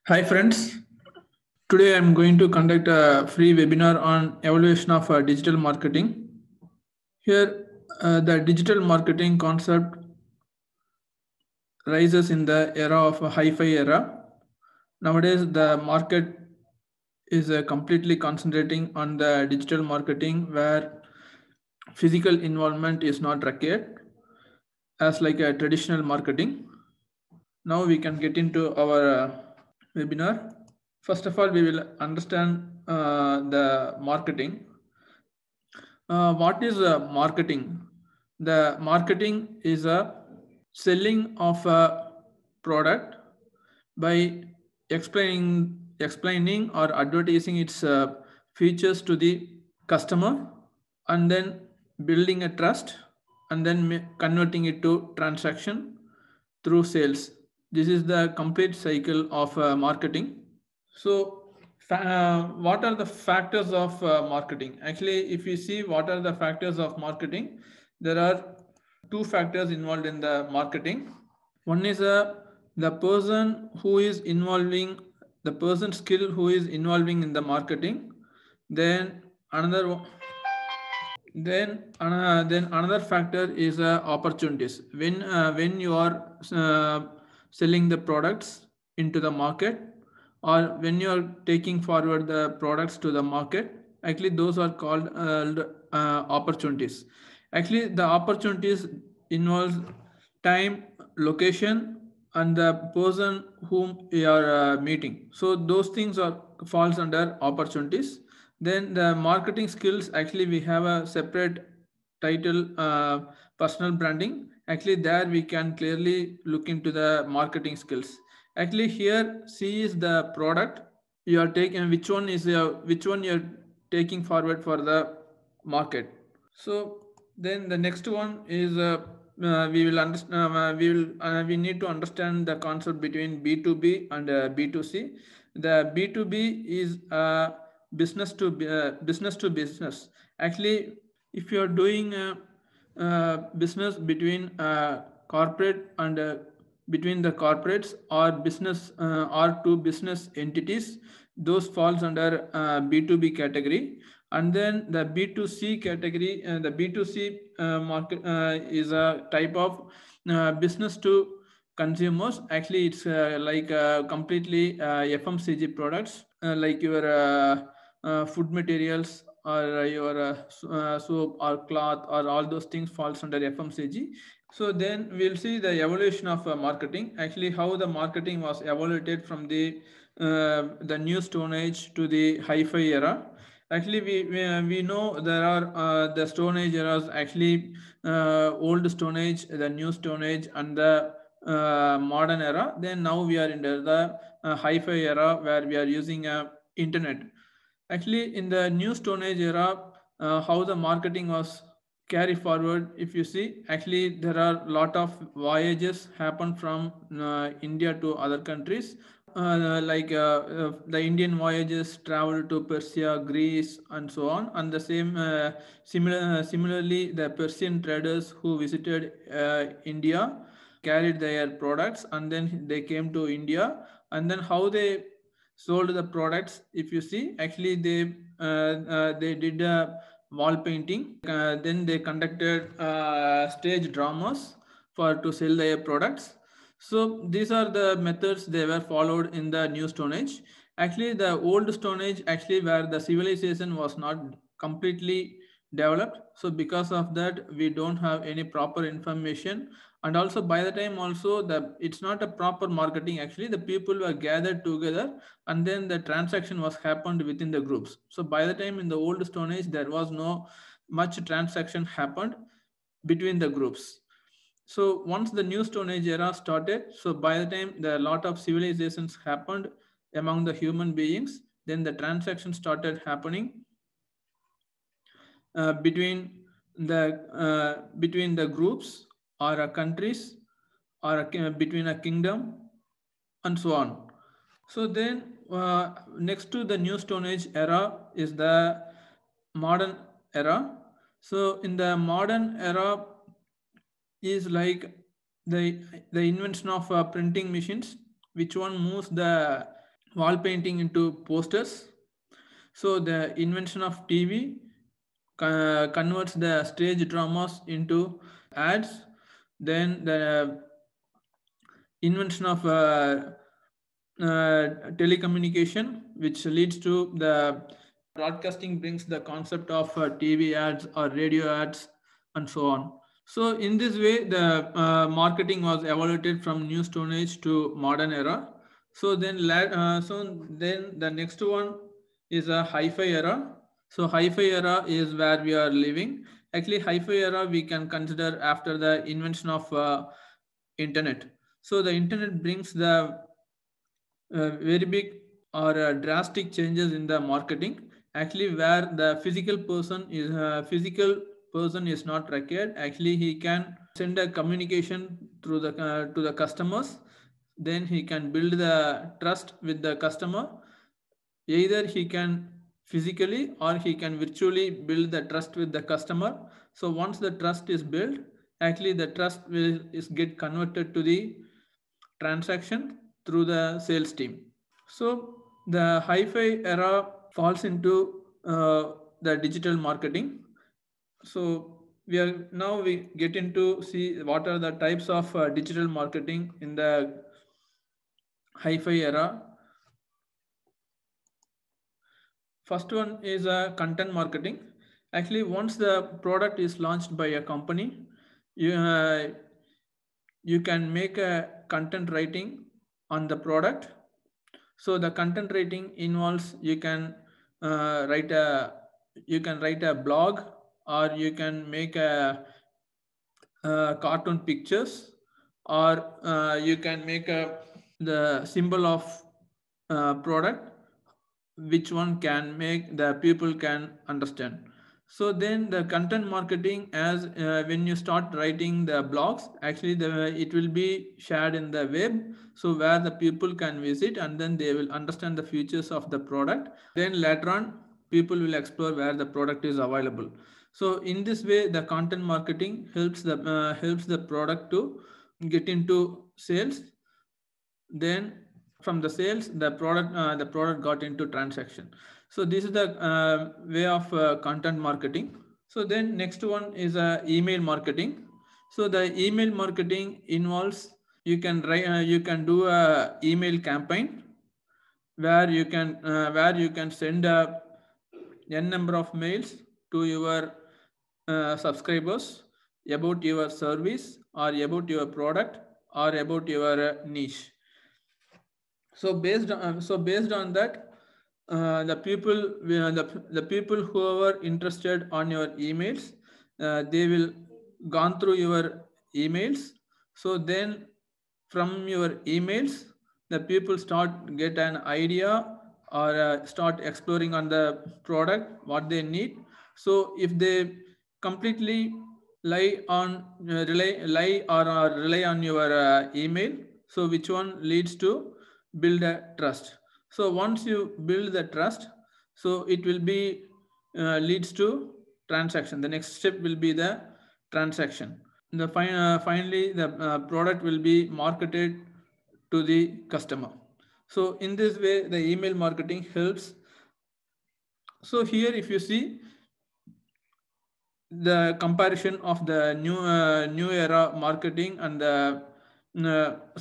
Hi friends, today I'm going to conduct a free webinar on evaluation of digital marketing. Here, the digital marketing concept rises in the era of a hi-fi era. Nowadays, the market is completely concentrating on the digital marketing where physical involvement is not required as like a traditional marketing. Now we can get into our webinar. First of all, we will understand the marketing. What is marketing? The marketing is a selling of a product by explaining or advertising its features to the customer, and then building a trust, and then converting it to transaction through sales. This is the complete cycle of marketing. So, what are the factors of marketing? Actually, if you see what are the factors of marketing, there are two factors involved in the marketing. One is the person who is involving the person skill who is involving in the marketing. Then another then another factor is opportunities. When you are selling the products into the market, or when you are taking forward the products to the market, actually those are called opportunities. Actually, the opportunities involves time, location, and the person whom you are meeting. So those things are falls under opportunities. Then the marketing skills, actually we have a separate title, personal branding. Actually there we can clearly look into the marketing skills. Actually here C is the product you are taking, which one you're taking forward for the market. So then the next one is we will understand. We need to understand the concept between B2B and B2C. The B2B is business to business. Actually, if you are doing business between corporate and between the corporates or business or two business entities, those falls under B2B category. And then the B2C category, the B2C market is a type of business to consumers. Actually it's like completely FMCG products, like your food materials, or your soap or cloth, or all those things falls under FMCG. So then we'll see the evolution of marketing, actually how the marketing was evolved from the new stone age to the hi-fi era. Actually we know there are the stone age eras, actually old stone age, the new stone age, and the modern era. Then now we are in the hi-fi era where we are using internet. Actually in the new stone age era, how the marketing was carry forward, if you see, actually there are a lot of voyages happen from India to other countries, the Indian voyages travel to Persia, Greece, and so on. And the similarly, the Persian traders who visited India carried their products, and then they came to India. And then how they sold the products, if you see, actually they did wall painting. Then they conducted stage dramas for to sell their products. So these are the methods they were followed in the new stone age. Actually the old stone age, actually where the civilization was not completely developed, so because of that we don't have any proper information. And also by the time also, the it's not a proper marketing. Actually the people were gathered together, and then the transaction was happened within the groups. So by the time in the old stone age, there was no much transaction happened between the groups. So once the new stone age era started, so by the time the lot of civilizations happened among the human beings, then the transaction started happening between the groups, or countries, or between a kingdom, and so on. So then next to the new stone age era is the modern era. So in the modern era is like the invention of printing machines, which one moves the wall painting into posters. So the invention of TV converts the stage dramas into ads. Then the invention of telecommunication, which leads to the broadcasting, brings the concept of TV ads or radio ads and so on. So in this way, the marketing was evolved from new stone age to modern era. So then the next one is a hi-fi era. So hi-fi era is where we are living. Actually, hi-fi era we can consider after the invention of internet. So the internet brings the very big or drastic changes in the marketing. Actually, where the physical person is not required. Actually, he can send a communication through the to the customers. Then he can build the trust with the customer. Either he can physically or he can virtually build the trust with the customer. So once the trust is built, actually the trust will is get converted to the transaction through the sales team. So the hi-fi era falls into the digital marketing. So we get into see what are the types of digital marketing in the hi-fi era. First one is content marketing. Actually, once the product is launched by a company, you you can make a content writing on the product. So the content writing involves write a you can write a blog, or you can make a cartoon pictures, or you can make the symbol of product, which one can make the people can understand. So then the content marketing, as when you start writing the blogs, actually it will be shared in the web, so where the people can visit and then they will understand the features of the product. Then later on people will explore where the product is available. So in this way the content marketing helps the product to get into sales. Then from the sales the product got into transaction. So this is the way of content marketing. So then next one is email marketing. So the email marketing involves you can do a email campaign where you can send a n number of mails to your subscribers about your service or about your product or about your niche. Based on that, the people who are interested on your emails, they will gone through your emails. So then from your emails the people start get an idea, or start exploring on the product what they need. So if they completely rely on your email, so which one leads to build a trust. So once you build the trust, so it will be leads to transaction. The next step will be the transaction. Finally the product will be marketed to the customer. So in this way the email marketing helps. So here if you see the comparison of the new era marketing and the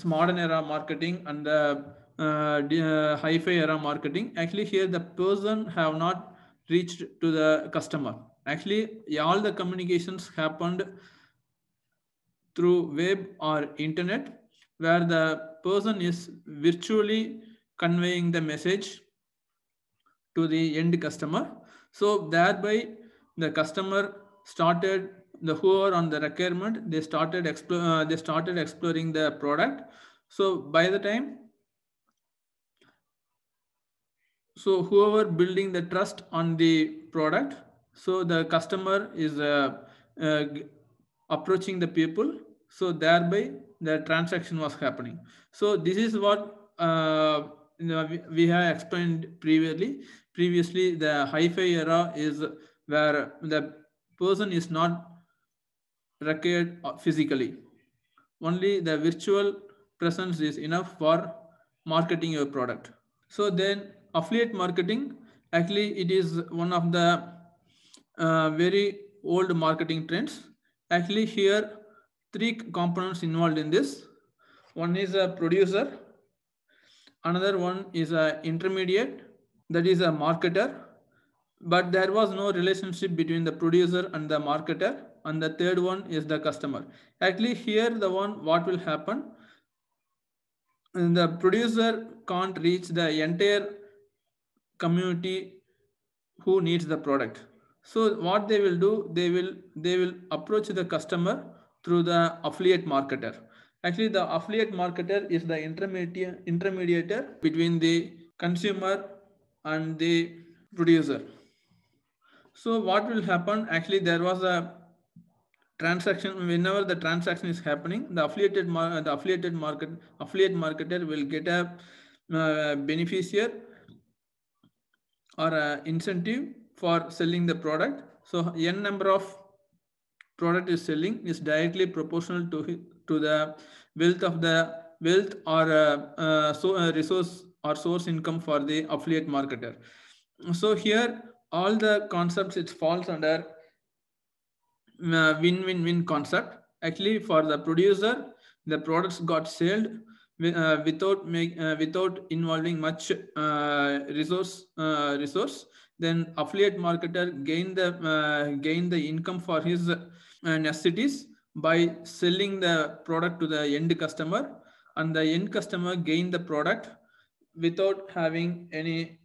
modern era marketing and the hi-fi era marketing, actually here the person have not reached to the customer. Actually all the communications happened through web or internet, where the person is virtually conveying the message to the end customer. So thereby the customer started the who are on the requirement, they started exploring the product. So by the time, so whoever building the trust on the product, so the customer is uh, approaching the people, so thereby the transaction was happening. So this is what we have explained previously. The hi-fi era is where the person is not required physically, only the virtual presence is enough for marketing your product. So then affiliate marketing, actually it is one of the very old marketing trends. Actually here three components involved in this. One is a producer, another one is a intermediate, that is a marketer, but there was no relationship between the producer and the marketer, and the third one is the customer. Actually here the one what will happen, the producer can't reach the entire community who needs the product. So what they will do, they will approach the customer through the affiliate marketer. Actually the affiliate marketer is the intermediator between the consumer and the producer. So what will happen, actually there was a transaction. Whenever the transaction is happening, the affiliate marketer will get a beneficiary or a incentive for selling the product. So n number of product is selling is directly proportional to the wealth or resource or source income for the affiliate marketer. So here all the concepts it falls under win-win-win concept. Actually for the producer, the products got sold without involving much resource. Then affiliate marketer gain the income for his necessities by selling the product to the end customer, and the end customer gain the product without having any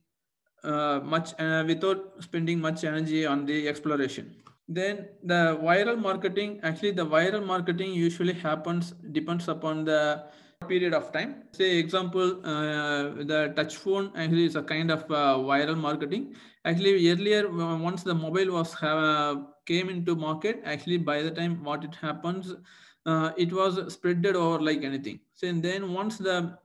without spending much energy on the exploration. Then the viral marketing, actually the viral marketing usually depends upon the period of time. Say example, the touch phone actually is a kind of viral marketing. Actually earlier, once the mobile was came into market, actually by the time what it happens, it was spreaded over like anything. So and then once the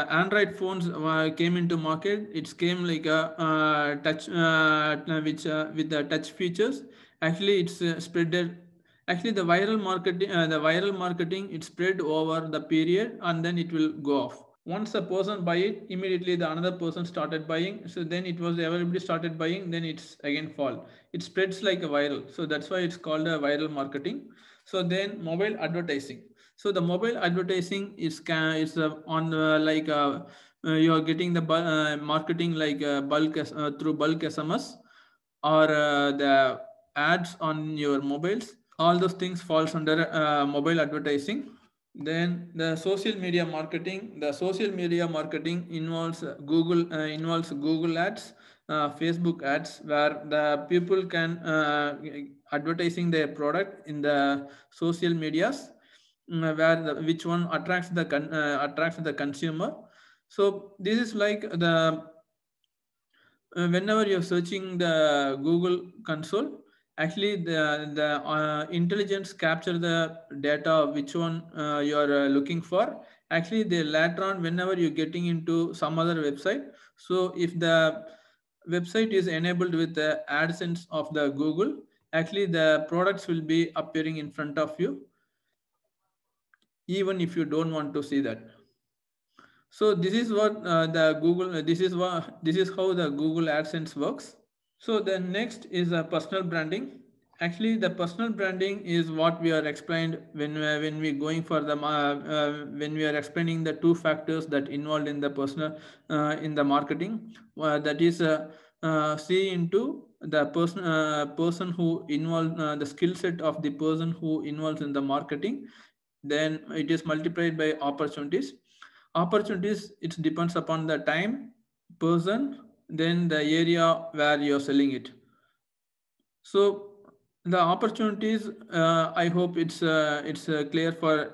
Android phones came into market, it came like a touch, which with the touch features. Actually, it's spreaded. Actually, the viral marketing, it spread over the period, and then it will go off. Once a person buy it, immediately the another person started buying. So then it was everybody started buying. Then it's again fall. It spreads like a viral. So that's why it's called a viral marketing. So then mobile advertising. So the mobile advertising is on like you are getting the marketing like bulk through bulk SMS or the ads on your mobiles. All those things falls under mobile advertising. Then the social media marketing. The social media marketing involves Google ads, Facebook ads, where the people can advertising their product in the social medias, where which one attracts the consumer. So this is like the whenever you're searching the Google console, actually the intelligence capture the data which one you're looking for. Actually they later on, whenever you're getting into some other website, so if the website is enabled with the AdSense of the Google, actually the products will be appearing in front of you even if you don't want to see that. So this is what this is how the Google AdSense works. So the next is personal branding. Actually, the personal branding is what we are explained when we going for the when we are explaining the two factors that involved in the personal in the marketing. That is see into the person who involved the skill set of the person who involves in the marketing. Then it is multiplied by opportunities. Opportunities, it depends upon the time, person, then the area where you're selling it. So the opportunities, I hope it's clear for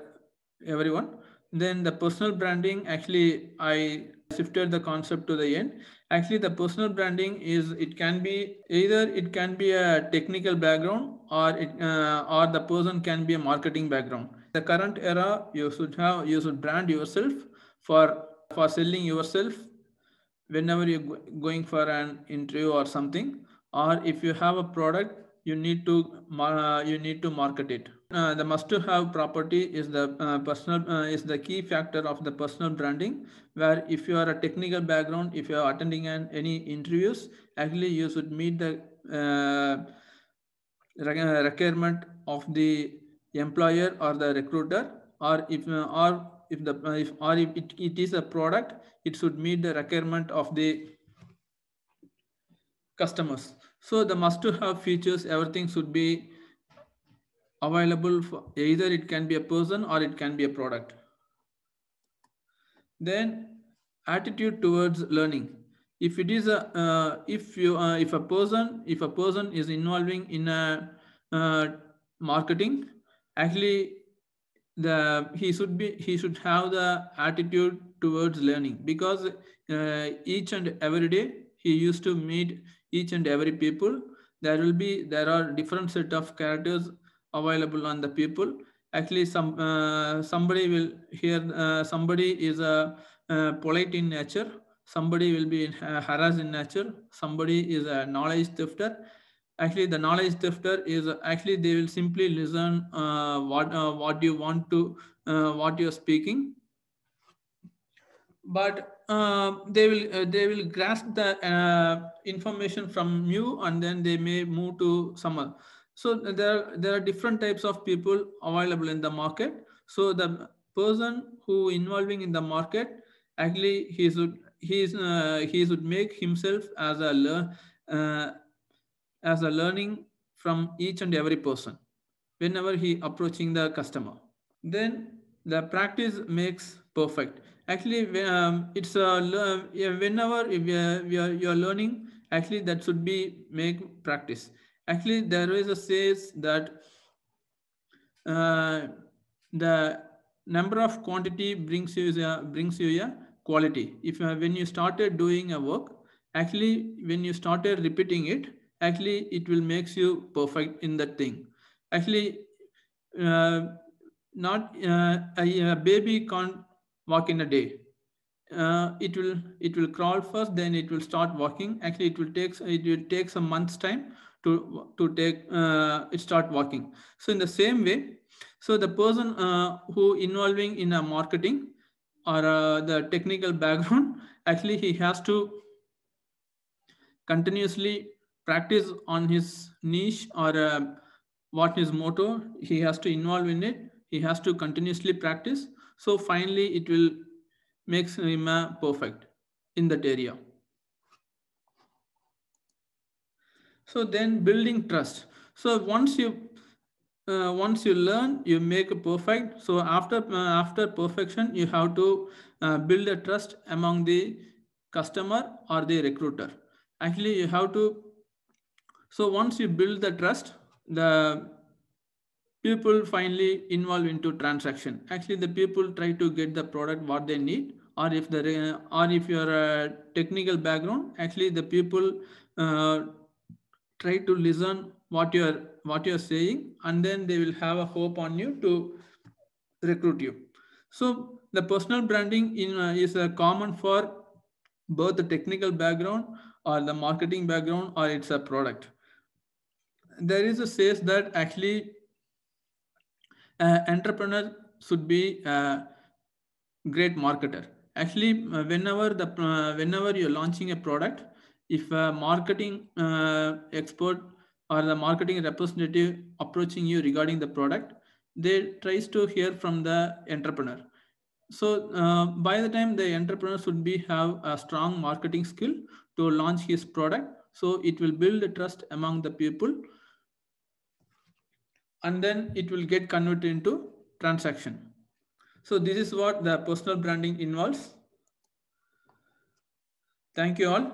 everyone. Then the personal branding, actually I shifted the concept to the end. Actually the personal branding is, it can be either it can be a technical background, or the person can be a marketing background. The current era, you should brand yourself for selling yourself whenever you're going for an interview or something, or if you have a product, you need to market it. The must-to-have property is the personal is the key factor of the personal branding. Where if you are a technical background, if you are attending any interviews, actually you should meet the requirement of the employer or the recruiter, or if it is a product, it should meet the requirement of the customers. So the must to have features, everything should be available for either it can be a person or it can be a product. Then attitude towards learning. If it is a if a person is involving in a marketing, actually he should have the attitude towards learning, because each and every day he used to meet each and every people. There are different set of characters available on the people. Actually somebody will hear somebody is a polite in nature, somebody will be harassed in nature, somebody is a knowledge thefter. Actually the knowledge thefter is actually they will simply listen what you want to what you're speaking, but they will grasp the information from you, and then they may move to some other. So there are different types of people available in the market. So the person who involving in the market, actually he should make himself uh, as a learning from each and every person whenever he approaching the customer. Then the practice makes perfect. Actually it's yeah, whenever if you're learning, actually that should be make practice. Actually there is a says that uh, the number of quantity brings you a quality. If when you started doing a work, actually when you started repeating it, actually it will makes you perfect in that thing. Actually uh, not a baby can't walk in a day. It will crawl first, then it will start walking. Actually it will take some months time to take it start walking. So in the same way, so the person who involving in a marketing or the technical background, actually he has to continuously practice on his niche or what his motto, he has to involve in it, he has to continuously practice. So finally it will makes him perfect in that area. So then building trust. So once you learn, you make it perfect. So after perfection, you have to build a trust among the customer or the recruiter. Actually you have to. So once you build the trust, the people finally involve into transaction. Actually the people try to get the product what they need, or if you're a technical background, actually the people uh, try to listen what you're saying, and then they will have a hope on you to recruit you. So the personal branding is common for both the technical background or the marketing background, or it's a product. There is a says that actually entrepreneur should be a great marketer. Actually whenever you're launching a product, if a marketing expert or the marketing representative approaching you regarding the product, they tries to hear from the entrepreneur. So by the time the entrepreneur should be have a strong marketing skill to launch his product, so it will build the trust among the people, and then it will get converted into transaction. So this is what the personal branding involves. Thank you all.